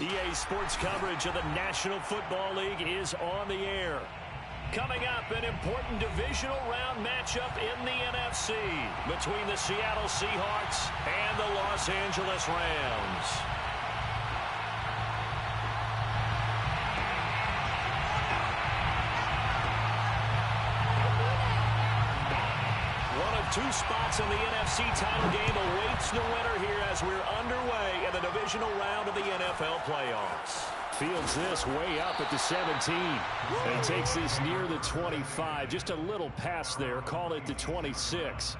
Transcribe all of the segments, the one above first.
EA Sports coverage of the National Football League is on the air. Coming up, an important divisional round matchup in the NFC between the Seattle Seahawks and the Los Angeles Rams. One of two spots in the NFC title game awaits the winner here as we're underway in the divisional round of the NFL playoffs. Fields this way up at the 17. And takes this near the 25. Just a little pass there. Call it the 26.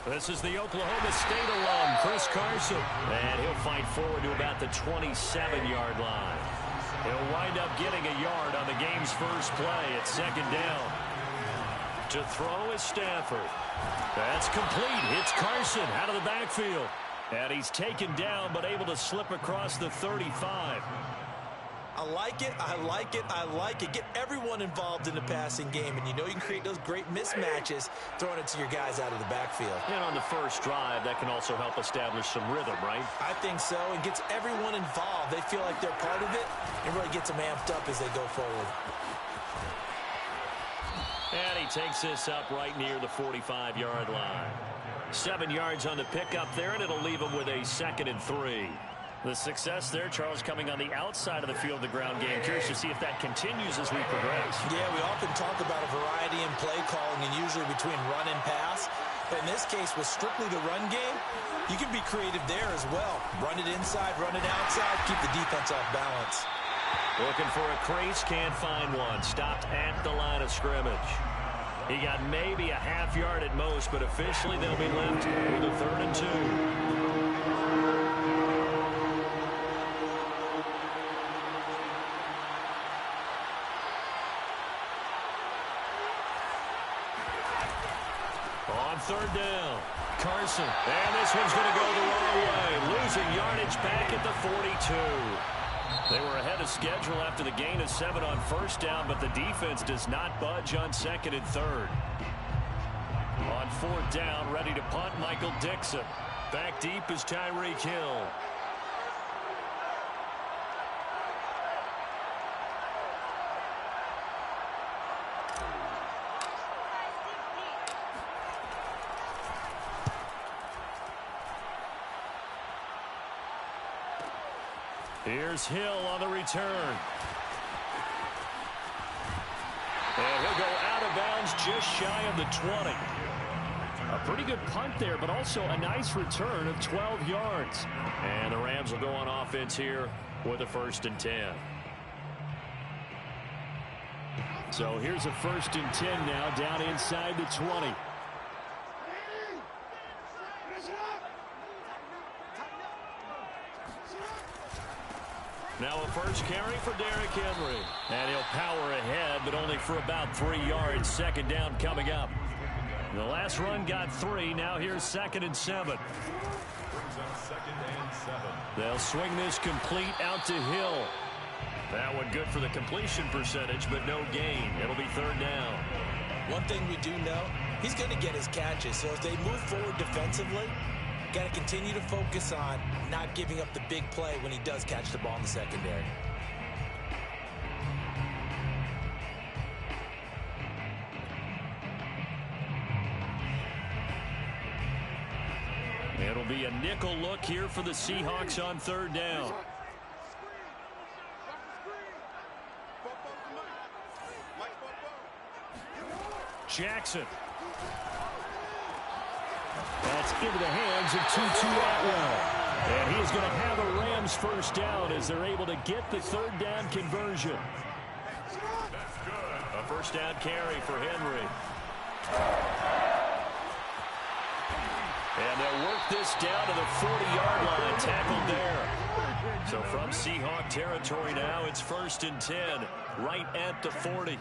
This is the Oklahoma State alum, Chris Carson. And he'll fight forward to about the 27-yard line. He'll wind up getting a yard on the game's first play at second down. To throw is Stafford. That's complete. It's Carson out of the backfield. And he's taken down but able to slip across the 35. I like it, I like it, I like it. Get everyone involved in the passing game, and you know you can create those great mismatches throwing it to your guys out of the backfield. And on the first drive, that can also help establish some rhythm, right? I think so, and gets everyone involved. They feel like they're part of it, and really gets them amped up as they go forward. And he takes this up right near the 45-yard line. 7 yards on the pickup there, and it'll leave him with a 2nd and 3. The success there, Charles, coming on the outside of the field, the ground game. Curious to see if that continues as we progress. Yeah, we often talk about a variety in play calling and usually between run and pass. But in this case, with strictly the run game, you can be creative there as well. Run it inside, run it outside, keep the defense off balance. Looking for a crease, can't find one. Stopped at the line of scrimmage. He got maybe a half yard at most, but officially they'll be left with a 3rd and 2. On 3rd down, Carson. And this one's going to go the wrong way. Losing yardage back at the 42. They were ahead of schedule after the gain of 7 on 1st down, but the defense does not budge on 2nd and 3rd. On 4th down, ready to punt, Michael Dixon. Back deep is Tyreek Hill. Here's Hill on the return. And he'll go out of bounds just shy of the 20. A pretty good punt there, but also a nice return of 12 yards. And the Rams will go on offense here with a 1st and 10. So here's a 1st and 10 now down inside the 20. Now a first carry for Derrick Henry. And he'll power ahead, but only for about 3 yards. 2nd down coming up. The last run got 3. Now here's 2nd and 7. They'll swing this complete out to Hill. That one good for the completion percentage, but no gain. It'll be 3rd down. One thing we do know, he's going to get his catches. So as they move forward defensively, got to continue to focus on not giving up the big play when he does catch the ball in the secondary. It'll be a nickel look here for the Seahawks on 3rd down. Jackson. That's into the hands of Tutu Atwell. And he's going to have a Rams Rams first down as they're able to get the third down conversion. A first down carry for Henry. And they'll work this down to the 40-yard line, tackled there. So from Seahawk territory now, it's 1st and 10, right at the 40. 1st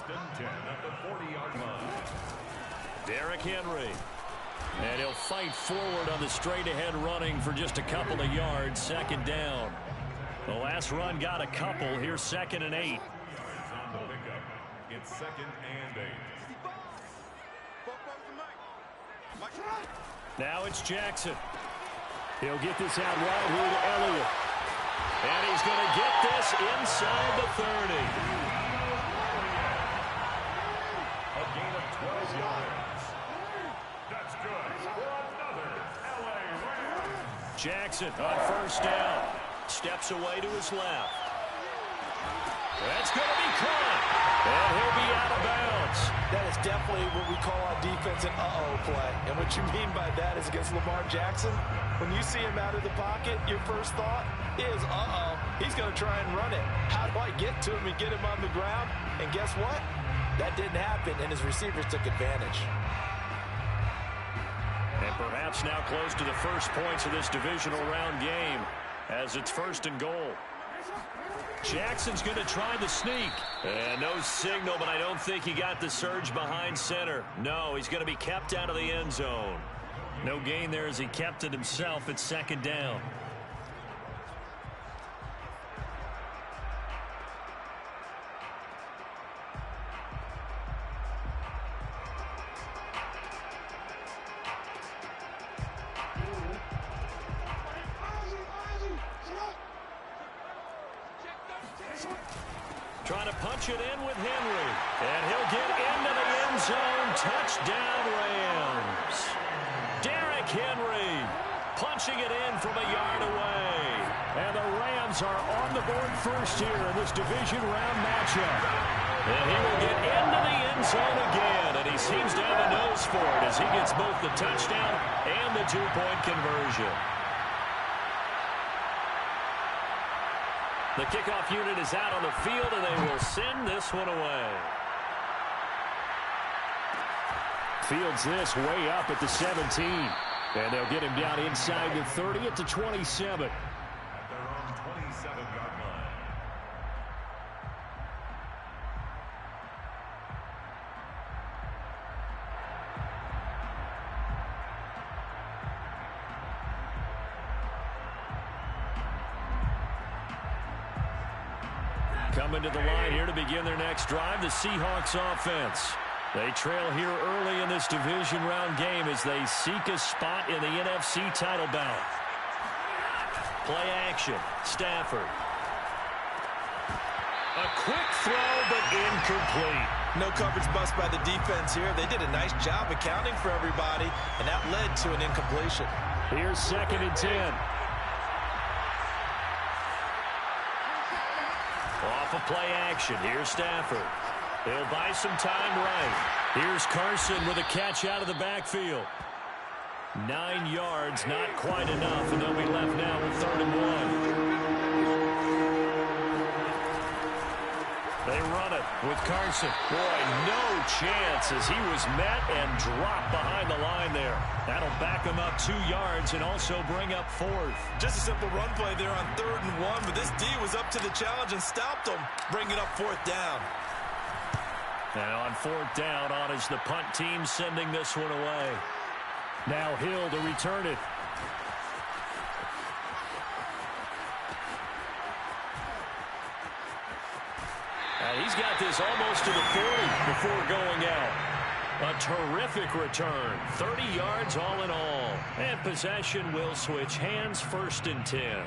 and 10 at the 40-yard line. Derrick Henry. And he'll fight forward on the straight-ahead running for just a couple of yards, 2nd down. The last run got a couple. Here's 2nd and 8. On the pickup, it's 2nd and 8. Now it's Jackson. He'll get this out right here to Elliott. And he's going to get this inside the 30. A gain of 12 yards. That's good for another LA Rams. Jackson on 1st down. Steps away to his left. That's going to be caught. And he'll be out of bounds. That is definitely what we call on defense an uh-oh play. And what you mean by that is against Lamar Jackson, when you see him out of the pocket, your first thought is, uh-oh, he's going to try and run it. How do I get to him and get him on the ground? And guess what? That didn't happen, and his receivers took advantage. And perhaps now close to the first points of this divisional round game as it's 1st and goal. Jackson's going to try the sneak. And no signal, but I don't think he got the surge behind center. No, he's going to be kept out of the end zone. No gain there as he kept it himself at 2nd down. Trying to punch it in with Henry. And he'll get into the end zone. Touchdown, Rams. Derrick Henry punching it in from a yard away. And the Rams are on the board first here in this division round matchup. And he will get into the end zone again. And he seems to have a nose for it as he gets both the touchdown and the 2-point conversion. The kickoff unit is out on the field, and they will send this one away. Fields this way up at the 17. And they'll get him down inside the 30 at the 27. At their own 27-yard line. Coming to the line here to begin their next drive, the Seahawks offense. They trail here early in this division round game as they seek a spot in the NFC title bout. Play action. Stafford. A quick throw, but incomplete. No coverage bust by the defense here. They did a nice job accounting for everybody, and that led to an incompletion. Here's 2nd and 10. Off of play action. Here's Stafford. He'll buy some time right. Here's Carson with a catch out of the backfield. 9 yards, not quite enough, and they'll be left now with 3rd and 1. They run it with Carson. Boy, no chance as he was met and dropped behind the line there. That'll back him up 2 yards and also bring up 4th. Just a simple run play there on 3rd and 1, but this D was up to the challenge and stopped him, bringing up 4th down. Now on 4th down, on is the punt team sending this one away. Now Hill to return it. And he's got this almost to the 40 before going out. A terrific return. 30 yards all in all. And possession will switch hands, 1st and 10.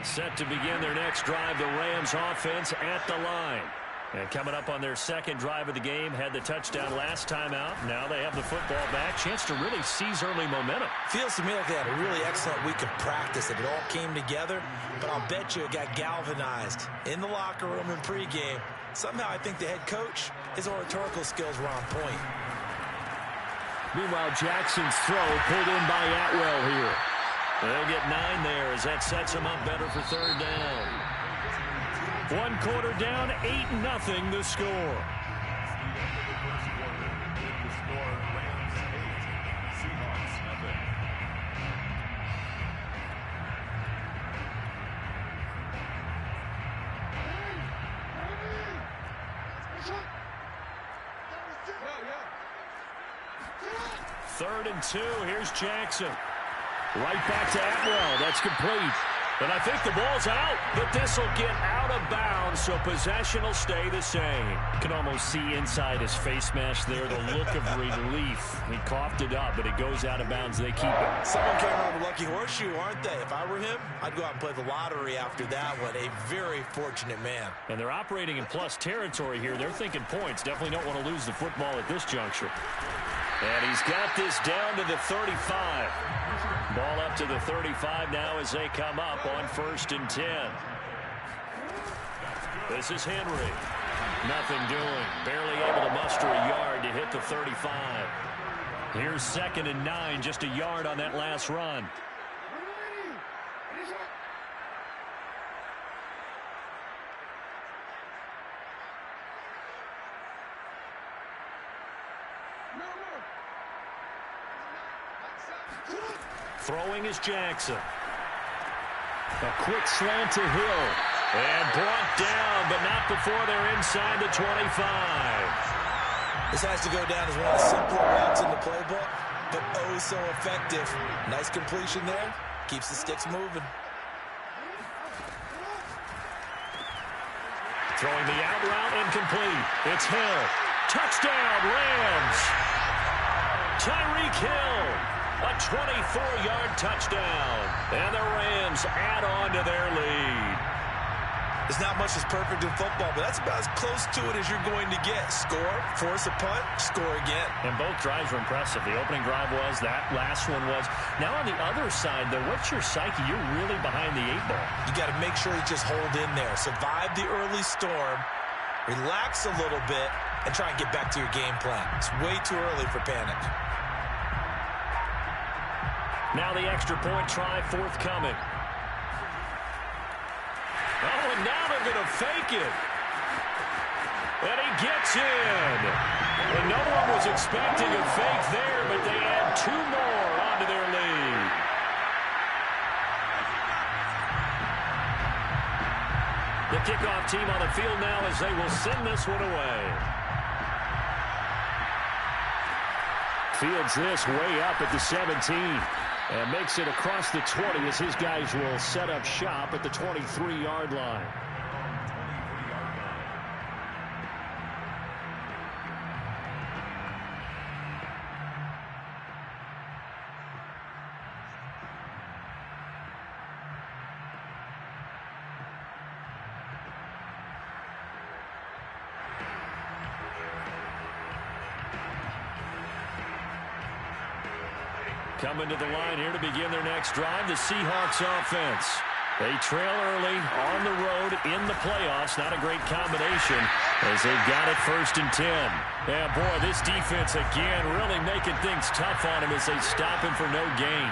Set to begin their next drive, the Rams offense at the line. And coming up on their second drive of the game, had the touchdown last time out. Now they have the football back. Chance to really seize early momentum. Feels to me like they had a really excellent week of practice. It all came together, but I'll bet you it got galvanized in the locker room and pregame. Somehow I think the head coach, his oratorical skills were on point. Meanwhile, Jackson's throw pulled in by Atwell here. They'll get 9 there as that sets them up better for third down. 1 quarter down, 8-0 the score. Third and 2. Here's Jackson. Right back to Atwell. That's complete. And I think the ball's out, but this will get out of bounds, so possession will stay the same. You can almost see inside his face mask there the look of relief. He coughed it up, but it goes out of bounds. They keep it. Someone came around with a lucky horseshoe, aren't they? If I were him, I'd go out and play the lottery after that one. A very fortunate man. And they're operating in plus territory here. They're thinking points. Definitely don't want to lose the football at this juncture. And he's got this down to the 35. Ball up to the 35 now as they come up on 1st and 10. This is Henry. Nothing doing. Barely able to muster a yard to hit the 35. Here's 2nd and 9, just a yard on that last run. Throwing is Jackson. A quick slant to Hill. And brought down, but not before they're inside the 25. This has to go down as one of the simpler routes in the playbook, but oh so effective. Nice completion there. Keeps the sticks moving. Throwing the out route incomplete. It's Hill. Touchdown, Rams. Tyreek Hill. A 24-yard touchdown. And the Rams add on to their lead. There's not much that's perfect in football, but that's about as close to it as you're going to get. Score, force a punt, score again. And both drives were impressive. The opening drive was, that last one was. Now on the other side, though, what's your psyche? You're really behind the 8 ball. You got to make sure you just hold in there. Survive the early storm, relax a little bit, and try and get back to your game plan. It's way too early for panic. Now the extra point try forthcoming. Oh, and now they're going to fake it. And he gets in. And no one was expecting a fake there, but they add 2 more onto their lead. The kickoff team on the field now as they will send this one away. Fields this way up at the 17. And makes it across the 20 as his guys will set up shop at the 23-yard line. Coming to the line here to begin their next drive, the Seahawks offense. They trail early on the road in the playoffs. Not a great combination as they've got it 1st and 10. Yeah, boy, this defense again really making things tough on him as they stop him for no gain.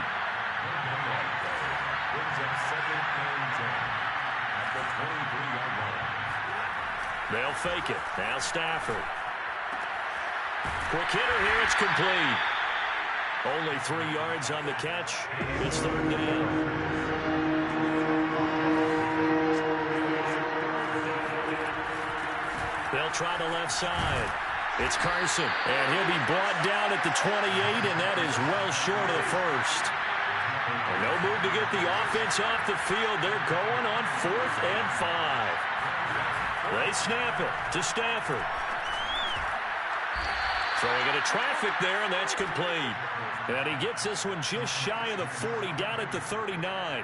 They'll fake it. Now Stafford. Quick hitter here. It's complete. Only 3 yards on the catch. It's 3rd down. They'll try the left side. It's Carson, and he'll be brought down at the 28, and that is well short of the 1st. And no move to get the offense off the field. They're going on 4th and 5. They snap it to Stafford. Throwing into traffic there, and that's complete. And he gets this one just shy of the 40, down at the 39.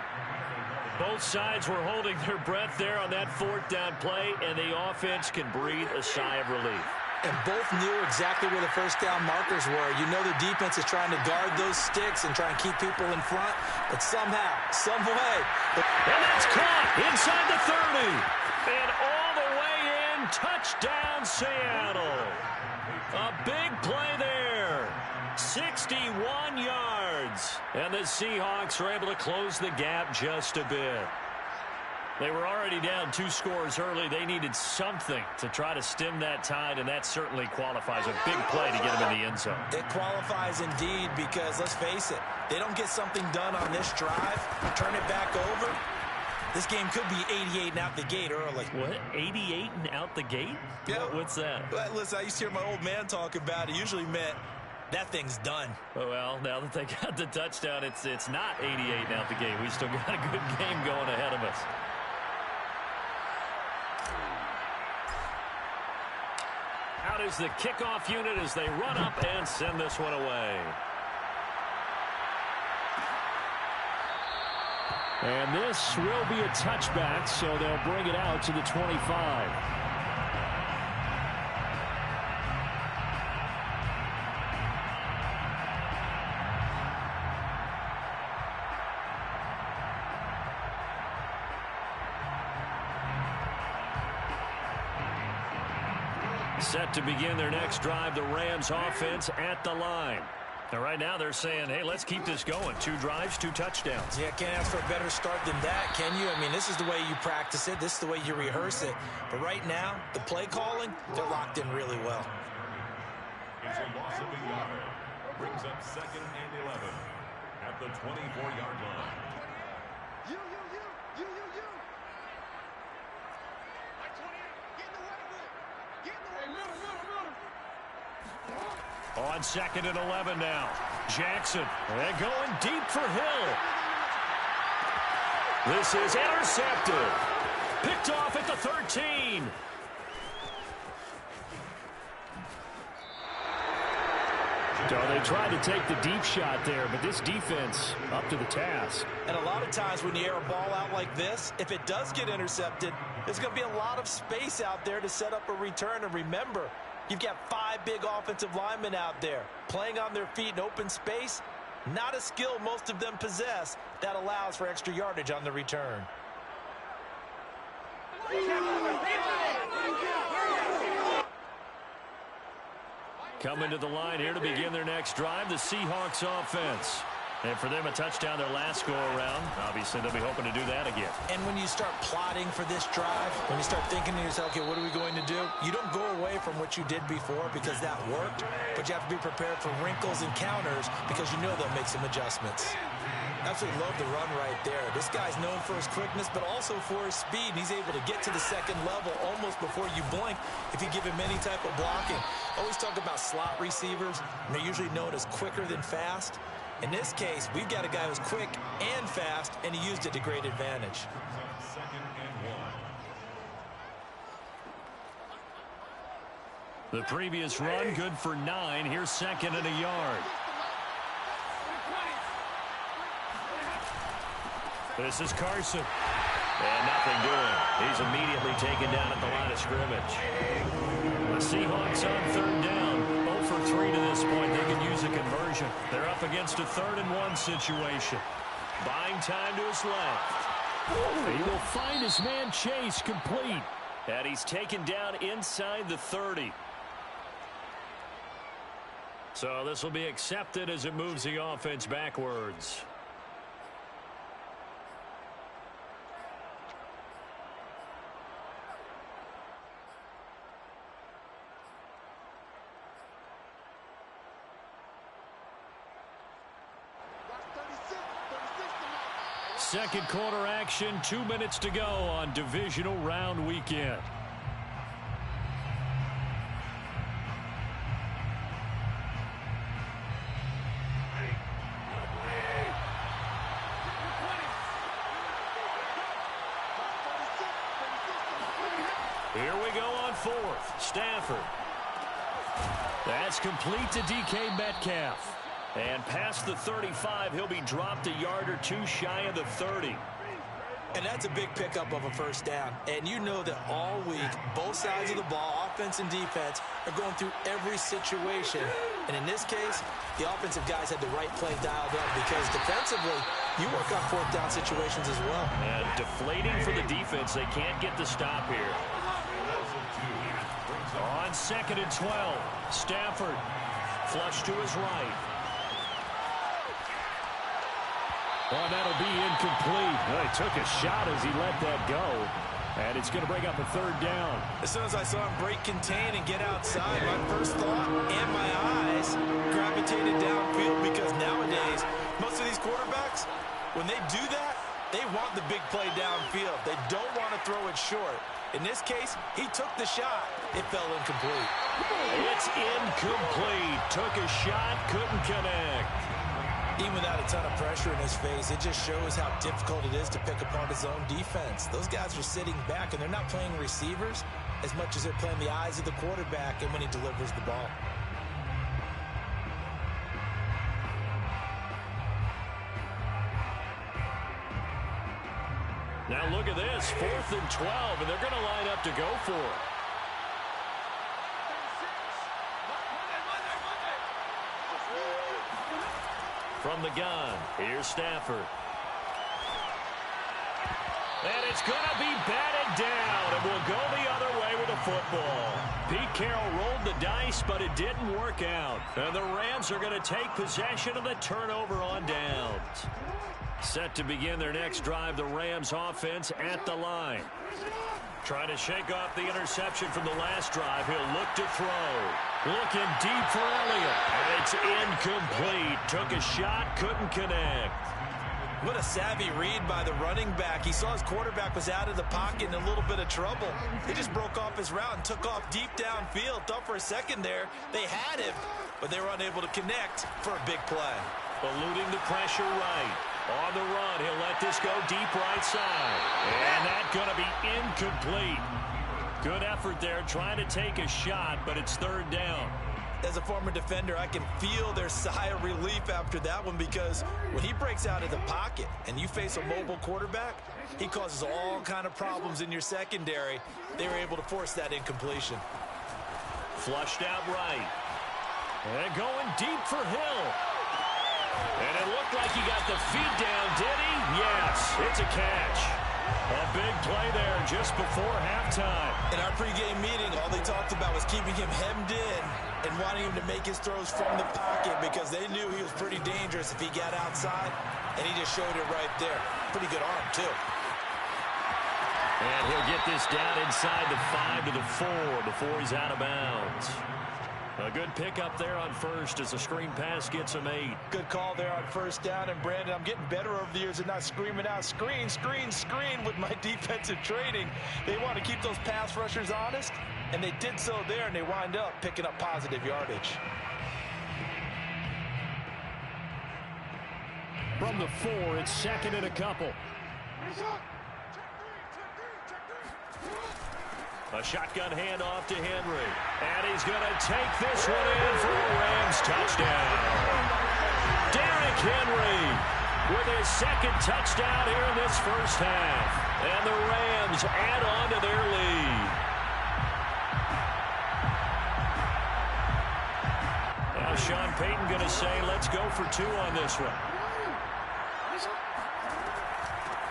Both sides were holding their breath there on that fourth down play, and the offense can breathe a sigh of relief. And both knew exactly where the first down markers were. You know the defense is trying to guard those sticks and try and keep people in front, but somehow, some way. And that's caught inside the 30. And all the way in, touchdown Seattle. A big play there. 61 yards. And the Seahawks are able to close the gap just a bit. They were already down 2 scores early. They needed something to try to stem that tide, and that certainly qualifies. A big play to get them in the end zone. It qualifies indeed because, let's face it, they don't get something done on this drive, turn it back over, this game could be 88 and out the gate early. What? 88 and out the gate? Yeah. What's that? Well, listen, I used to hear my old man talk about it. Usually meant that thing's done. Oh, well, now that they got the touchdown, it's not 88 and out the gate. We still got a good game going ahead of us. Out is the kickoff unit as they run up and send this one away. And this will be a touchback, so they'll bring it out to the 25. Set to begin their next drive, the Rams offense at the line. And right now they're saying, hey, let's keep this going. 2 drives, 2 touchdowns. Yeah, can't ask for a better start than that, can you? I mean, this is the way you practice it. This is the way you rehearse it. But right now, the play calling, they're locked in really well. It's a loss of a yard. Brings up 2nd and 11 at the 24-yard line. You. On 2nd and 11 now. Jackson, and going deep for Hill. This is intercepted. Picked off at the 13. So they tried to take the deep shot there, but this defense up to the task. And a lot of times when you air a ball out like this, if it does get intercepted, there's going to be a lot of space out there to set up a return. And remember, you've got 5 big offensive linemen out there playing on their feet in open space. Not a skill most of them possess that allows for extra yardage on the return. Coming to the line here to begin their next drive, the Seahawks offense. And for them, a touchdown their last go-around. Obviously, they'll be hoping to do that again. And when you start plotting for this drive, when you start thinking to yourself, okay, what are we going to do? You don't go away from what you did before because that worked, but you have to be prepared for wrinkles and counters because you know they'll make some adjustments. Absolutely love the run right there. This guy's known for his quickness, but also for his speed. And he's able to get to the second level almost before you blink if you give him any type of blocking. Always talk about slot receivers, and they're usually known as quicker than fast. In this case, we've got a guy who's quick and fast, and he used it to great advantage. 2nd and 1. The previous run, good for 9. Here's 2nd and a yard. This is Carson. And nothing doing. He's immediately taken down at the line of scrimmage. The Seahawks on 3rd down. 0 for 3 to this point. They can use a conversion. They're up against a 3rd and 1 situation. Buying time to his left. He will find his man Chase complete. And he's taken down inside the 30. So this will be accepted as it moves the offense backwards. Second quarter action, 2 minutes to go on divisional round weekend. Here we go on 4th. Stafford. That's complete to DK Metcalf. And past the 35, he'll be dropped a yard or 2 shy of the 30. And that's a big pickup of a first down. And you know that all week, both sides of the ball, offense and defense, are going through every situation. And in this case, the offensive guys had the right play dialed up because defensively, you work on fourth down situations as well. And deflating for the defense. They can't get the stop here. On 2nd and 12, Stafford flush to his right. Oh, that'll be incomplete. Well, he took a shot as he let that go. And it's going to bring up a 3rd down. As soon as I saw him break contain and get outside, my first thought and my eyes gravitated downfield because nowadays, most of these quarterbacks, when they do that, they want the big play downfield. They don't want to throw it short. In this case, he took the shot. It fell incomplete. It's incomplete. Took a shot, couldn't connect. Even without a ton of pressure in his face, it just shows how difficult it is to pick apart his own defense. Those guys are sitting back, and they're not playing receivers as much as they're playing the eyes of the quarterback and when he delivers the ball. Now look at this, 4th and 12, and they're going to line up to go for it. From the gun, here's Stafford. And it's going to be batted down, and we'll go the other way with the football. Pete Carroll rolled the dice, but it didn't work out. And the Rams are going to take possession of the turnover on downs. Set to begin their next drive, the Rams offense at the line. Trying to shake off the interception from the last drive. He'll look to throw. Looking deep for Elliott. And it's incomplete. Took a shot, couldn't connect. What a savvy read by the running back. He saw his quarterback was out of the pocket in a little bit of trouble. He just broke off his route and took off deep downfield. Thought for a second there they had him, but they were unable to connect for a big play. Eluding the pressure right. On the run, he'll let this go deep right side. And that's going to be incomplete. Good effort there trying to take a shot, but it's 3rd down. As a former defender, I can feel their sigh of relief after that one because when he breaks out of the pocket and you face a mobile quarterback, he causes all kind of problems in your secondary. They were able to force that incompletion. Flushed out right. And going deep for Hill. And it looked like he got the feet down, did he? Yes, it's a catch. A big play there just before halftime. In our pregame meeting, all they talked about was keeping him hemmed in and wanting him to make his throws from the pocket because they knew he was pretty dangerous if he got outside, and he just showed it right there. Pretty good arm, too. And he'll get this down inside the 5 to the 4 before he's out of bounds. A good pickup there on first as a screen pass gets him 8. Good call there on first down. And, Brandon, I'm getting better over the years at not screaming out, screen, screen, screen with my defensive training. They want to keep those pass rushers honest, and they did so there, and they wind up picking up positive yardage. From the 4, it's 2nd and a couple. A shotgun handoff to Henry. And he's going to take this one in for a Rams touchdown. Derrick Henry with his 2nd touchdown here in this first half. And the Rams add on to their lead. Now Sean Payton going to say, let's go for 2 on this one.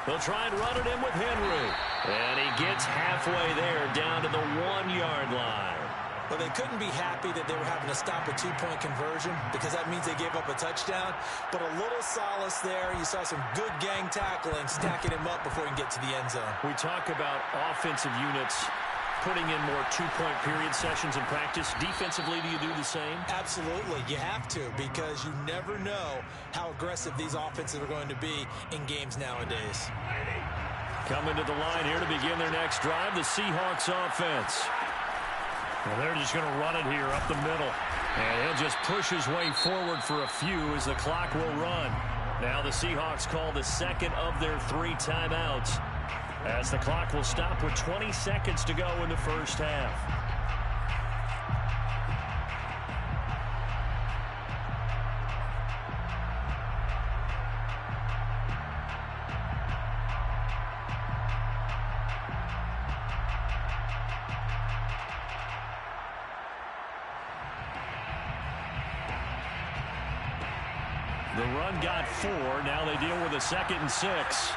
They'll try and run it in with Henry. And he gets halfway there down to the 1-yard line. Well, they couldn't be happy that they were having to stop a 2-point conversion because that means they gave up a touchdown. But a little solace there. You saw some good gang tackling, stacking him up before he can get to the end zone. We talk about offensive units putting in more 2-point period sessions in practice. Defensively, do you do the same? Absolutely. You have to because you never know how aggressive these offenses are going to be in games nowadays. Coming to the line here to begin their next drive, the Seahawks offense. Well, they're just going to run it here up the middle. And he'll just push his way forward for a few as the clock will run. Now the Seahawks call the 2nd of their 3 timeouts as the clock will stop with 20 seconds to go in the first half. The run got 4. Now they deal with a 2nd and 6.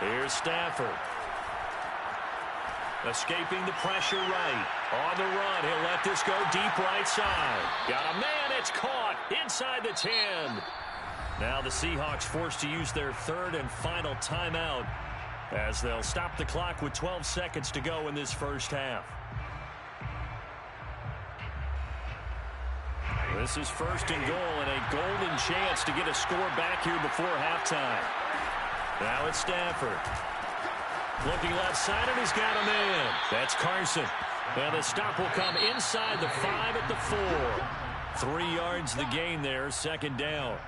Here's Stafford. Escaping the pressure right. On the run, he'll let this go deep right side. Got a man, it's caught inside the 10. Now the Seahawks forced to use their 3rd and final timeout as they'll stop the clock with 12 seconds to go in this first half. This is 1st and goal and a golden chance to get a score back here before halftime. Now it's Stafford. Looking left side, and he's got a man. That's Carson. And the stop will come inside the 5 at the 4. 3 yards the gain there, 2nd down.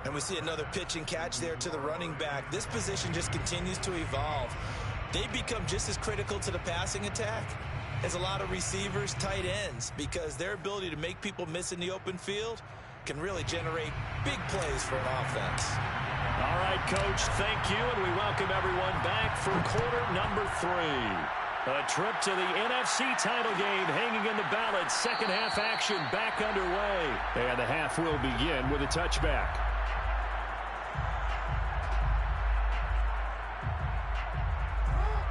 And we see another pitch and catch there to the running back. This position just continues to evolve. They become just as critical to the passing attack as a lot of receivers, tight ends, because their ability to make people miss in the open field can really generate big plays for an offense. All right, Coach, thank you, and we welcome everyone back for quarter number 3. A trip to the NFC title game hanging in the balance. Second half action back underway. And the half will begin with a touchback.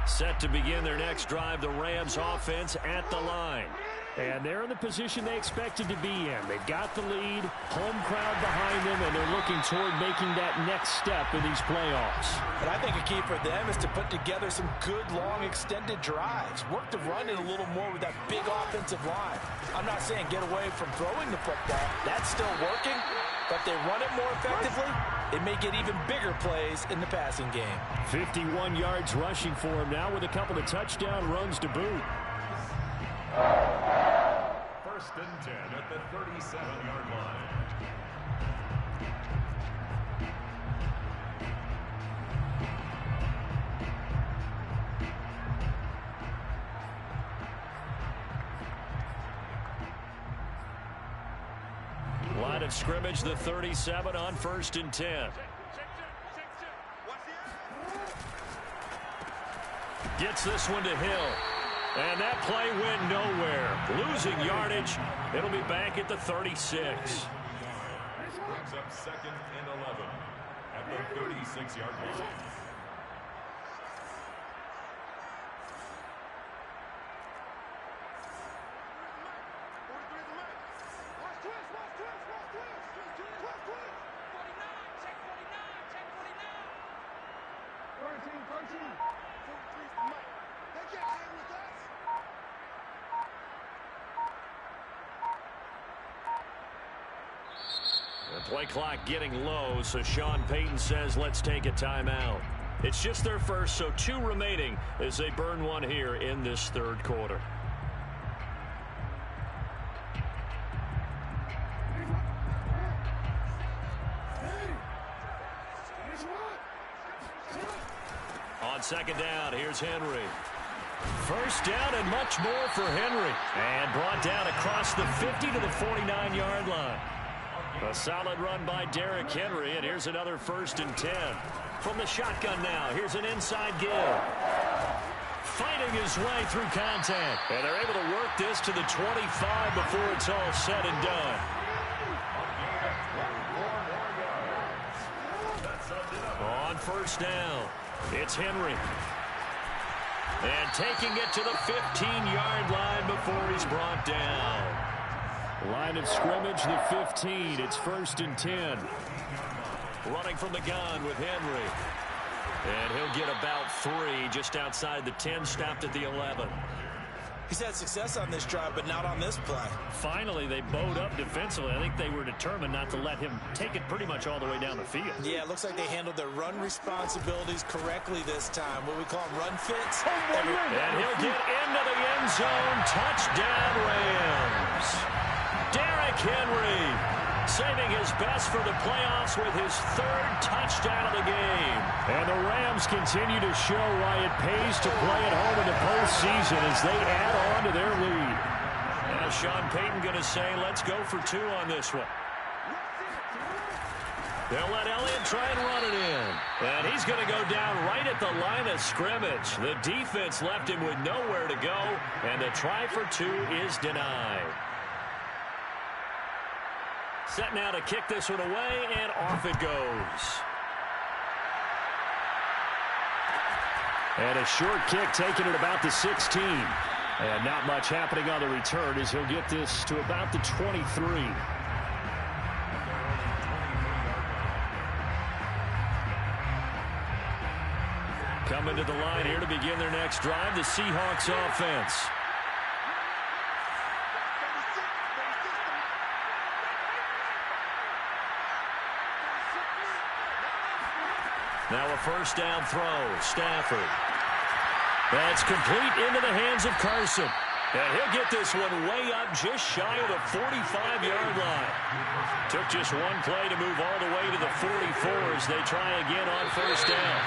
Set to begin their next drive, the Rams offense at the line. And they're in the position they expected to be in. They've got the lead, home crowd behind them, and they're looking toward making that next step in these playoffs. And I think a key for them is to put together some good, long, extended drives. Work the run in a little more with that big offensive line. I'm not saying get away from throwing the football. That's still working. But if they run it more effectively, it may get even bigger plays in the passing game. 51 yards rushing for him now with a couple of touchdown runs to boot. 1st and 10 at the 37-yard line. Line of scrimmage, the 37 on 1st and 10. Gets this one to Hill. And that play went nowhere. Losing yardage. It'll be back at the 36. Brings up 2nd and 11 at the 36-yard line. The play clock getting low, so Sean Payton says let's take a timeout. It's just their first, so 2 remaining as they burn one here in this 3rd quarter. On 2nd down, here's Henry. 1st down and much more for Henry. And brought down across the 50 to the 49-yard line. A solid run by Derrick Henry, and here's another 1st and 10. From the shotgun now, here's an inside give. Fighting his way through contact. And they're able to work this to the 25 before it's all said and done. On 1st down, it's Henry. And taking it to the 15-yard line before he's brought down. Line of scrimmage, the 15. It's 1st and 10. Running from the gun with Henry. And he'll get about 3 just outside the 10, stopped at the 11. He's had success on this drive, but not on this play. Finally, they bowed up defensively. I think they were determined not to let him take it pretty much all the way down the field. Yeah, it looks like they handled their run responsibilities correctly this time. What we call them run fits. And he'll get into the end zone. Touchdown, Rams. Derrick Henry saving his best for the playoffs with his 3rd touchdown of the game. And the Rams continue to show why it pays to play at home in the postseason as they add on to their lead. Now Sean Payton going to say, let's go for 2 on this one. They'll let Elliott try and run it in. And he's going to go down right at the line of scrimmage. The defense left him with nowhere to go, and the try for two is denied. Set now to kick this one away, and off it goes. And a short kick taken at about the 16. And not much happening on the return as he'll get this to about the 23. Coming to the line here to begin their next drive, the Seahawks offense. Now a first down throw. Stafford. That's complete into the hands of Carson. And he'll get this one way up just shy of the 45-yard line. Took just one play to move all the way to the 44 as they try again on first down.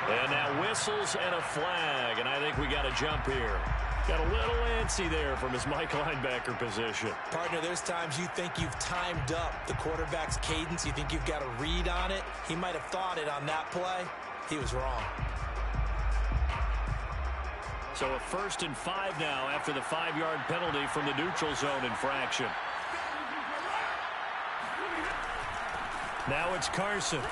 And now whistles and a flag, and I think we got a jump here. Got a little antsy there from his Mike linebacker position. Partner, there's times you think you've timed up the quarterback's cadence. You think you've got a read on it. He might have thought it on that play. He was wrong. So a 1st and 5 now after the 5-yard penalty from the neutral zone infraction. Now it's Carson.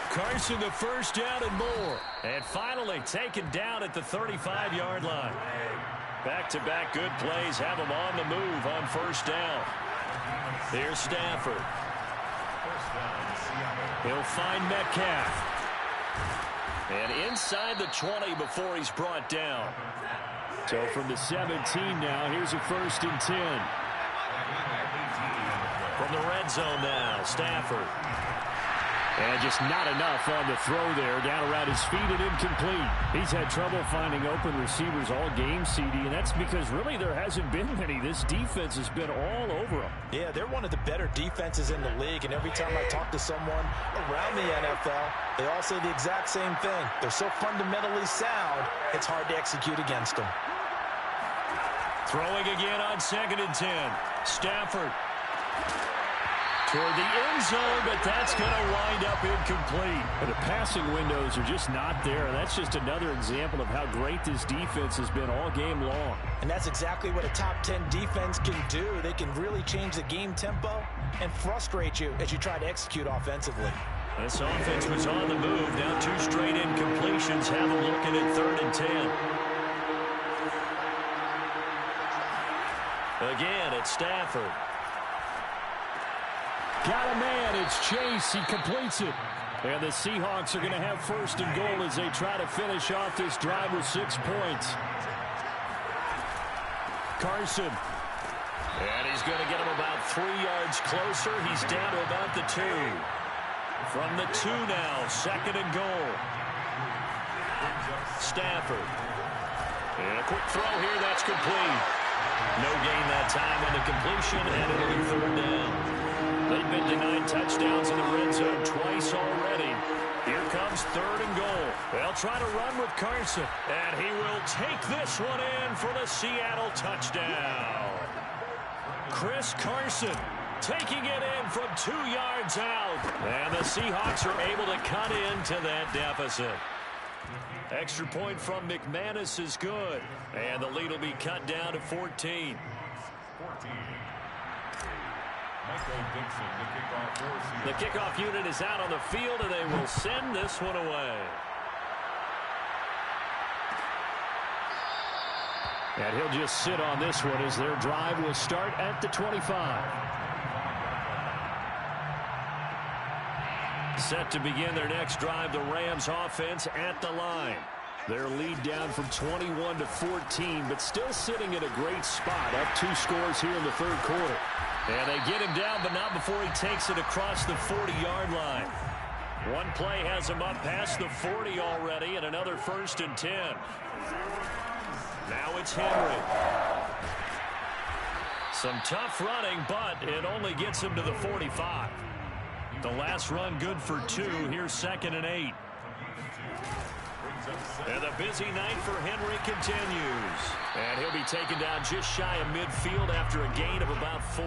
Carson, the first down and more. And finally taken down at the 35-yard line. Back-to-back good plays have him on the move on first down. Here's Stafford. He'll find Metcalf. And inside the 20 before he's brought down. So from the 17 now, here's a 1st and 10. From the red zone now, Stafford. And just not enough on the throw there. Down around his feet and incomplete. He's had trouble finding open receivers all game, CD, and that's because really there hasn't been many. This defense has been all over him. Yeah, they're one of the better defenses in the league, and every time I talk to someone around the NFL, they all say the exact same thing. They're so fundamentally sound, it's hard to execute against them. Throwing again on 2nd and 10. Stafford. Toward the end zone, but that's going to wind up incomplete. But the passing windows are just not there. And that's just another example of how great this defense has been all game long. And that's exactly what a top 10 defense can do. They can really change the game tempo and frustrate you as you try to execute offensively. This offense was on the move. Now 2 straight incompletions have them looking at 3rd and 10. Again, it's Stafford. Got a man. It's Chase. He completes it. And the Seahawks are going to have 1st and goal as they try to finish off this drive with 6 points. Carson. And he's going to get him about 3 yards closer. He's down to about the 2. From the 2 now, 2nd and goal. Stafford. And a quick throw here. That's complete. No gain that time on the completion, and it'll be 3rd down. They've been denied touchdowns in the red zone twice already. Here comes 3rd and goal. They'll try to run with Carson, and he will take this one in for the Seattle touchdown. Chris Carson taking it in from 2 yards out. And the Seahawks are able to cut into that deficit. Extra point from McManus is good. And the lead will be cut down to 14. The kickoff unit is out on the field, and they will send this one away. And he'll just sit on this one as their drive will start at the 25. Set to begin their next drive, the Rams offense at the line. Their lead down from 21 to 14, but still sitting in a great spot, up 2 scores here in the 3rd quarter. And they get him down, but not before he takes it across the 40-yard line. One play has him up past the 40 already, and another 1st and 10. Now it's Henry. Some tough running, but it only gets him to the 45. The last run good for 2. Here's 2nd and 8. And the busy night for Henry continues. And he'll be taken down just shy of midfield after a gain of about 4.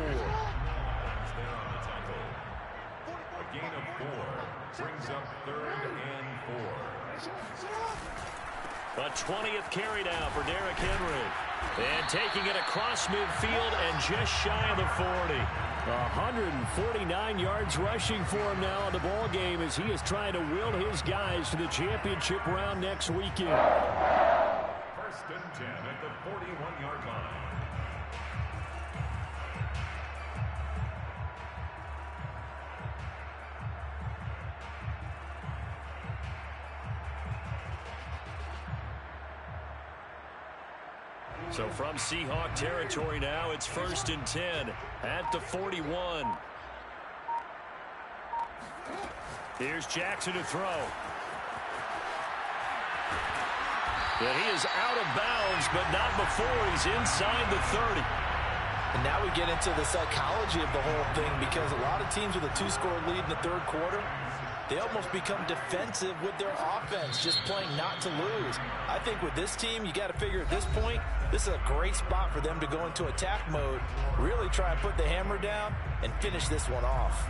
Brings up 3rd and 4. A 20th carry now for Derrick Henry. And taking it across midfield and just shy of the 40. 149 yards rushing for him now in the ball game as he is trying to will his guys to the championship round next weekend. 1st and 10 at the 41-yard line. So from Seahawk territory now, it's 1st and 10 at the 41. Here's Jackson to throw. And he is out of bounds, but not before he's inside the 30. And now we get into the psychology of the whole thing, because a lot of teams with a 2-score lead in the 3rd quarter, they almost become defensive with their offense, just playing not to lose. I think with this team, you got to figure at this point, this is a great spot for them to go into attack mode, really try and put the hammer down and finish this one off.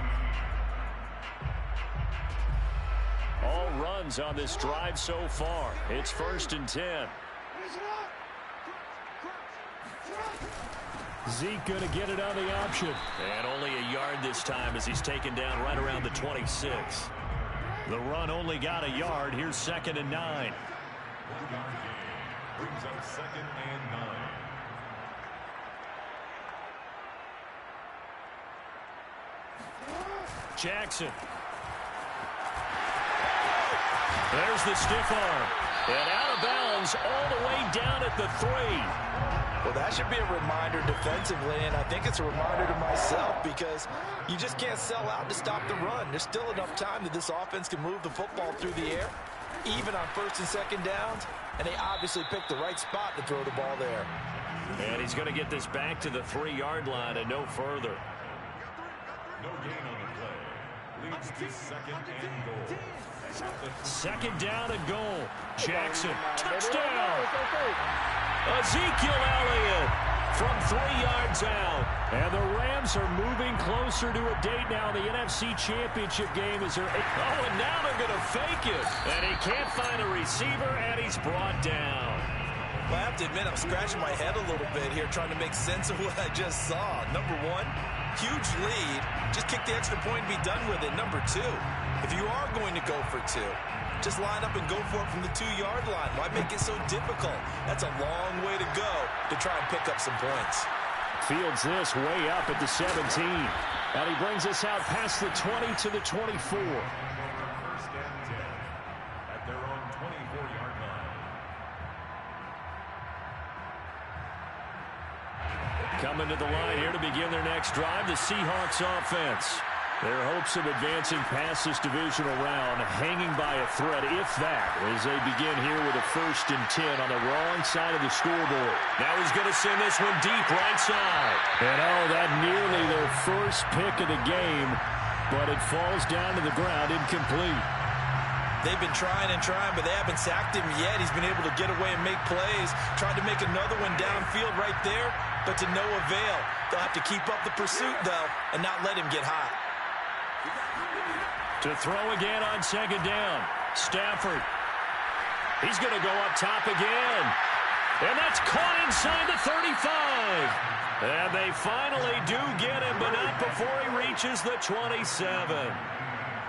All runs on this drive so far. It's 1st and 10. Zeke going to get it on the option. And only a yard this time as he's taken down right around the 26. The run only got a yard. Here's 2nd and 9. 1-yard gain. Brings up 2nd and 9. Jackson. There's the stiff arm. And out of bounds all the way down at the 3. Well, that should be a reminder defensively, and I think it's a reminder to myself, because you just can't sell out to stop the run. There's still enough time that this offense can move the football through the air, even on 1st and 2nd downs, and they obviously picked the right spot to throw the ball there. And he's going to get this back to the 3-yard line and no further. No gain on the play. Leads to 2nd and goal. 2nd down and goal. Jackson, touchdown. Ezekiel Elliott from 3 yards out. And the Rams are moving closer to a date now in the NFC Championship game. As they're, and now they're going to fake it. And he can't find a receiver, and he's brought down. Well, I have to admit, I'm scratching my head a little bit here, trying to make sense of what I just saw. Number one, huge lead. Just kick the extra point and be done with it. Number two, if you are going to go for 2, just line up and go for it from the 2-yard line. Why make it so difficult? That's a long way to go to try and pick up some points. Fields this way up at the 17. And he brings us out past the 20 to the 24. 1st and 10 at their own 24-yard line. Coming to the line here to begin their next drive, the Seahawks offense. Their hopes of advancing past this divisional round hanging by a thread, if that, as they begin here with a 1st and 10 on the wrong side of the scoreboard. Now he's going to send this one deep right side. And that nearly their first pick of the game, but it falls down to the ground incomplete. They've been trying and trying, but they haven't sacked him yet. He's been able to get away and make plays. Tried to make another one downfield right there, but to no avail. They'll have to keep up the pursuit, though, and not let him get hot. To throw again on 2nd down. Stafford. He's going to go up top again. And that's caught inside the 35. And they finally do get him, but not before he reaches the 27.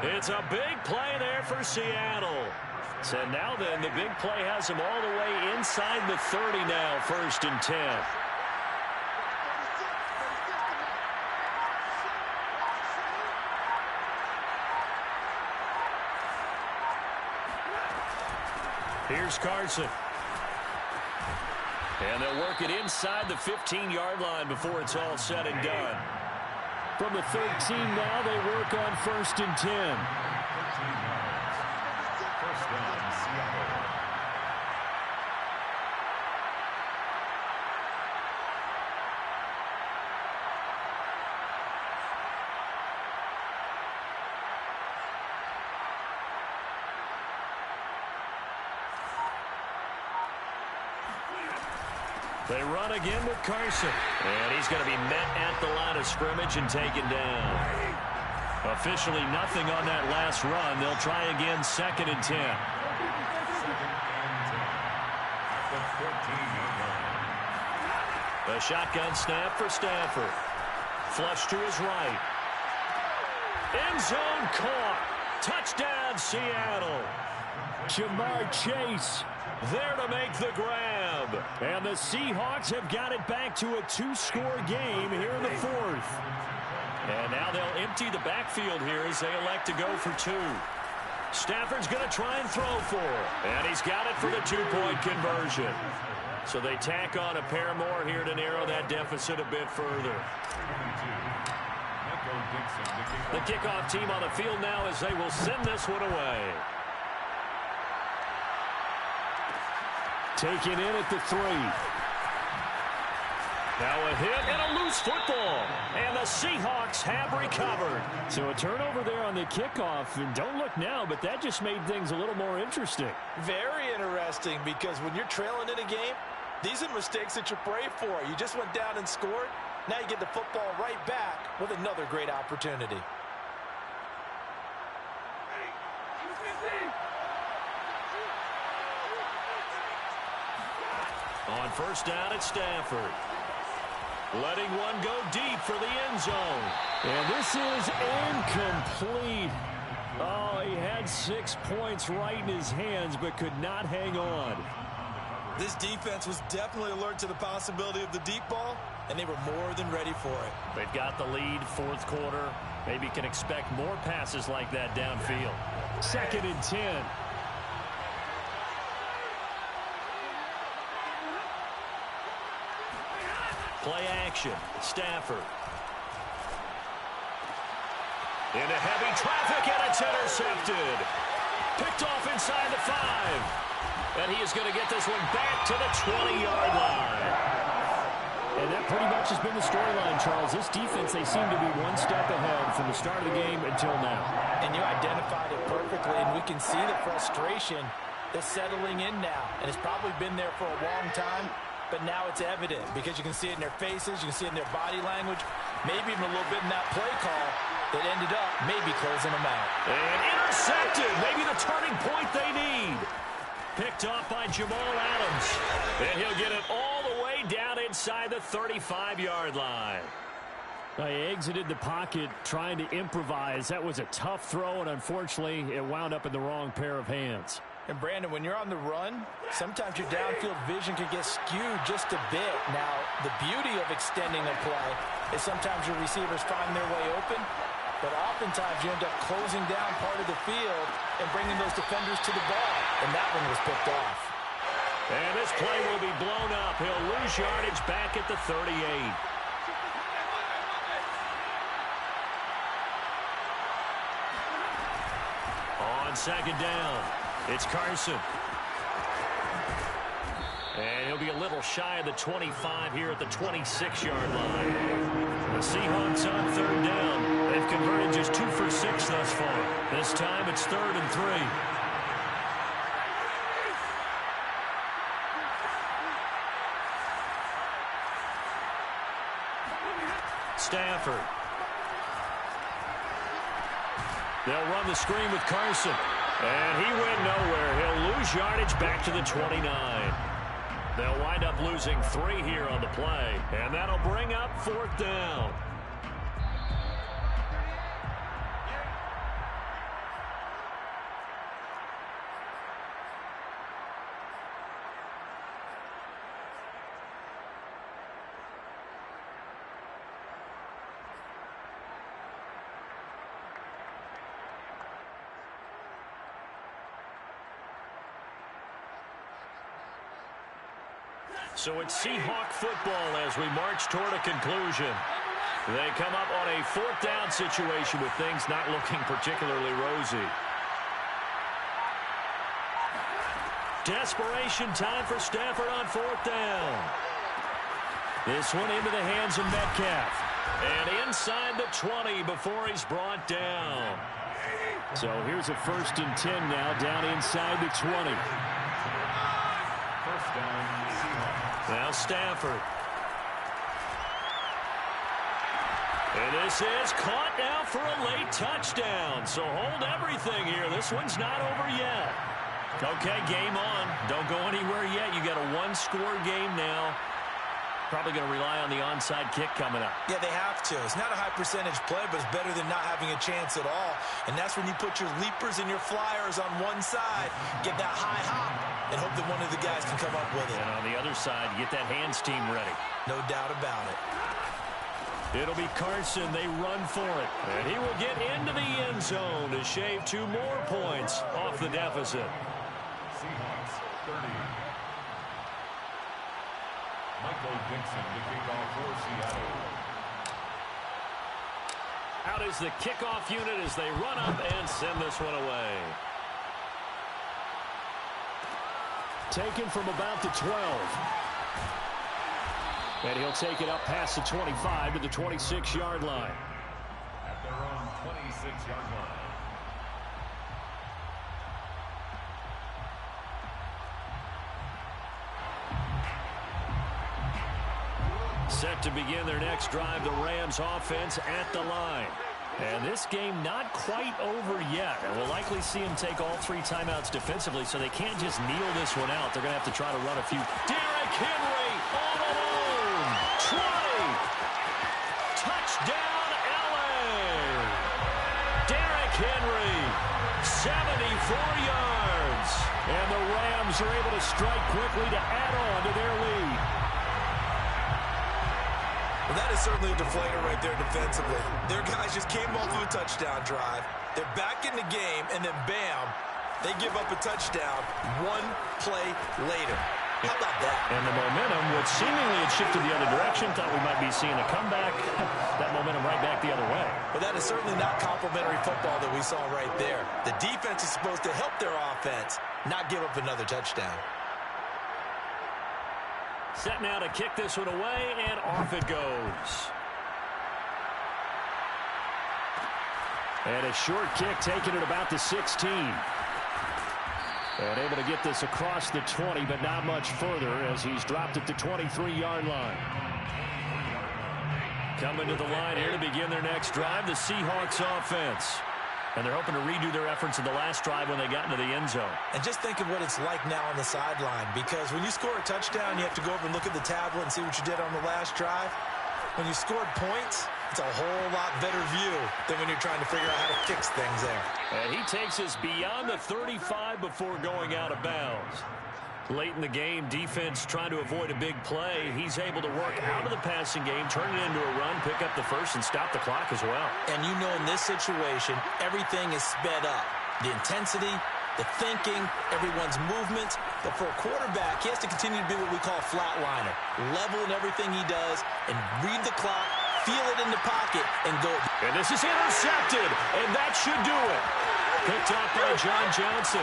It's a big play there for Seattle. So now then, the big play has him all the way inside the 30 now, 1st and 10. Here's Carson. And they'll work it inside the 15-yard line before it's all said and done. From the 13 now, they work on 1st and 10. 13 yards. 1st down, Seattle. They run again with Carson. And he's going to be met at the line of scrimmage and taken down. Officially nothing on that last run. They'll try again, 2nd and 10. Second and 10 at the 14-yard line. A shotgun snap for Stafford. Flush to his right. End zone caught. Touchdown, Seattle. Jamar Chase there to make the grab. And the Seahawks have got it back to a 2-score game here in the 4th. And now they'll empty the backfield here as they elect to go for 2. Stafford's going to try and throw for it. And he's got it for the 2-point conversion. So they tack on a pair more here to narrow that deficit a bit further. The kickoff team on the field now as they will send this one away. Taken in at the 3. Now a hit and a loose football. And the Seahawks have recovered. So a turnover there on the kickoff. And don't look now, but that just made things a little more interesting. Very interesting, because when you're trailing in a game, these are mistakes that you pray for. You just went down and scored. Now you get the football right back with another great opportunity. On first down, it's Stafford. Letting one go deep for the end zone. And this is incomplete. Oh, he had 6 points right in his hands, but could not hang on. This defense was definitely alert to the possibility of the deep ball, and they were more than ready for it. They've got the lead, 4th quarter. Maybe can expect more passes like that downfield. 2nd and 10. Play action. Stafford. Into heavy traffic, and it's intercepted. Picked off inside the 5. And he is going to get this one back to the 20-yard line. And that pretty much has been the storyline, Charles. This defense, they seem to be one step ahead from the start of the game until now. And you identified it perfectly, and we can see the frustration that's settling in now. And it's probably been there for a long time, but now it's evident because you can see it in their faces, you can see it in their body language, maybe even a little bit in that play call that ended up maybe closing them out. And intercepted, maybe the turning point they need. Picked off by Jamal Adams. And he'll get it all the way down inside the 35-yard line. He exited the pocket trying to improvise. That was a tough throw, and unfortunately, it wound up in the wrong pair of hands. And, Brandon, when you're on the run, sometimes your downfield vision can get skewed just a bit. Now, the beauty of extending a play is sometimes your receivers find their way open, but oftentimes you end up closing down part of the field and bringing those defenders to the ball. And that one was picked off. And this play will be blown up. He'll lose yardage back at the 38. On 2nd down, it's Carson. And he'll be a little shy of the 25 here at the 26-yard line. The Seahawks on 3rd down. They've converted just 2 for 6 thus far. This time it's 3rd and 3. Stafford. They'll run the screen with Carson. And he went nowhere. He'll lose yardage back to the 29. They'll wind up losing 3 here on the play. And that'll bring up 4th down. So it's Seahawk football as we march toward a conclusion. They come up on a 4th down situation with things not looking particularly rosy. Desperation time for Stafford on 4th down. This one into the hands of Metcalf. And inside the 20 before he's brought down. So here's a 1st and 10 now down inside the 20. First down, Seahawks. Now Stafford. And this is caught now for a late touchdown. So hold everything here. This one's not over yet. Okay, game on. Don't go anywhere yet. You got a one-score game now. Probably going to rely on the onside kick coming up. Yeah, they have to. It's not a high-percentage play, but it's better than not having a chance at all. And that's when you put your leapers and your flyers on one side, get that high hop, and hope that one of the guys can come up with it. And on the other side, you get that hands team ready. No doubt about it. It'll be Carson. They run for it. And he will get into the end zone to shave 2 more points off the deficit. Seahawks 30. Michael Dixon to kick off for Seattle. Out is the kickoff unit as they run up and send this one away. Taken from about the 12. And he'll take it up past the 25 to the 26-yard line. At their own 26-yard line. Set to begin their next drive, the Rams offense at the line. And this game not quite over yet. And we'll likely see them take all 3 timeouts defensively, so they can't just kneel this one out. They're going to have to try to run a few. Derrick Henry all alone. 20. Touchdown, LA. Derrick Henry, 74 yards. And the Rams are able to strike quickly to add on to their lead. Well, that is certainly a deflator right there defensively. Their guys just came off of a touchdown drive. They're back in the game, and then bam, they give up a touchdown 1 play later. How about that? And the momentum, which seemingly had shifted the other direction, thought we might be seeing a comeback. That momentum right back the other way. Well, that is certainly not complimentary football that we saw right there. The defense is supposed to help their offense, not give up another touchdown. Set now to kick this one away, and off it goes. And a short kick taken at about the 16. And able to get this across the 20, but not much further as he's dropped at the 23-yard line. Coming to the line here to begin their next drive, the Seahawks offense. And they're hoping to redo their efforts in the last drive when they got into the end zone. And just think of what it's like now on the sideline, because when you score a touchdown, you have to go over and look at the tablet and see what you did on the last drive. When you scored points, it's a whole lot better view than when you're trying to figure out how to fix things there. And he takes us beyond the 35 before going out of bounds. Late in the game, defense trying to avoid a big play. He's able to work out of the passing game, turn it into a run, pick up the first, and stop the clock as well. And you know in this situation, everything is sped up. The intensity, the thinking, everyone's movements. But for a quarterback, he has to continue to be what we call a flatliner. Level in everything he does and read the clock, feel it in the pocket, and go. And this is intercepted, and that should do it. Picked off by John Johnson.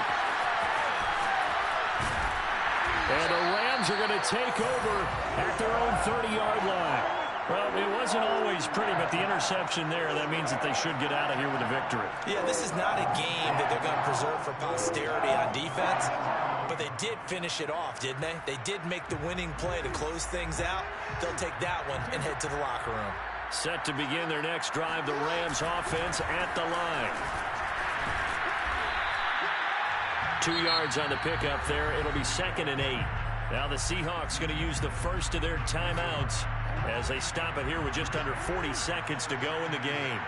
And the Rams are going to take over at their own 30-yard line. Well, it wasn't always pretty, but the interception there, that means that they should get out of here with a victory. Yeah, this is not a game that they're going to preserve for posterity on defense, but they did finish it off, didn't they? They did make the winning play to close things out. They'll take that one and head to the locker room. Set to begin their next drive, the Rams offense at the line. 2 yards on the pickup there. It'll be 2nd and 8. Now the Seahawks going to use the first of their timeouts as they stop it here with just under 40 seconds to go in the game.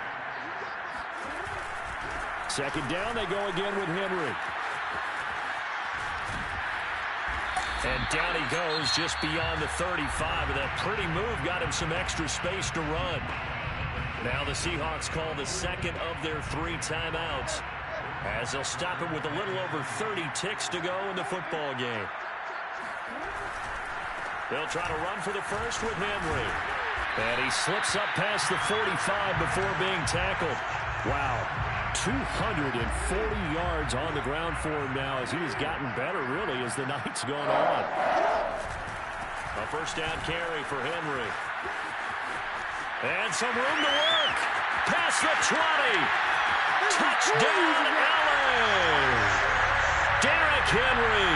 2nd down, they go again with Henry. And down he goes just beyond the 35. And that pretty move got him some extra space to run. Now the Seahawks call the 2nd of their 3 timeouts, as they'll stop it with a little over 30 ticks to go in the football game. They'll try to run for the first with Henry. And he slips up past the 45 before being tackled. Wow, 240 yards on the ground for him now as he has gotten better, really, as the night's gone on. A first down carry for Henry. And some room to work. Past the 20. Touchdown, LA! Derrick Henry,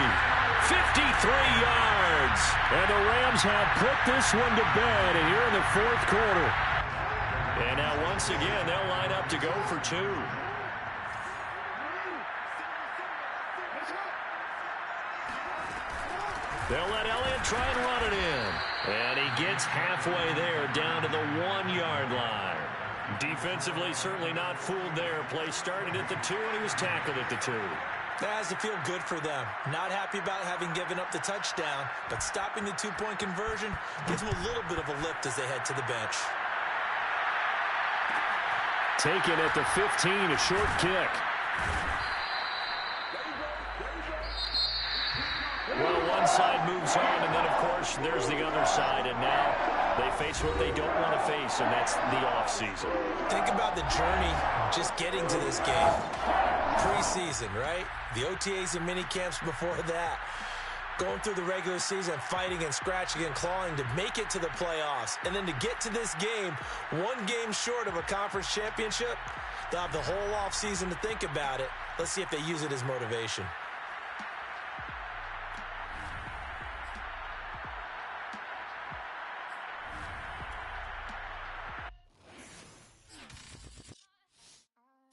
53 yards. And the Rams have put this one to bed here in the 4th quarter. And now once again, they'll line up to go for two. They'll let Elliott try and run it in. And he gets halfway there, down to the 1-yard line. Defensively, certainly not fooled there. Play started at the 2, and he was tackled at the 2. That has to feel good for them. Not happy about having given up the touchdown, but stopping the 2-point conversion gives them a little bit of a lift as they head to the bench. Taken at the 15, a short kick. Well, one side moves on, and then, of course, there's the other side, and now they face what they don't want to face, and that's the offseason. Think about the journey just getting to this game. Preseason, right? The OTAs and mini camps before that. Going through the regular season, fighting and scratching and clawing to make it to the playoffs. And then to get to this game, one game short of a conference championship, they'll have the whole offseason to think about it. Let's see if they use it as motivation.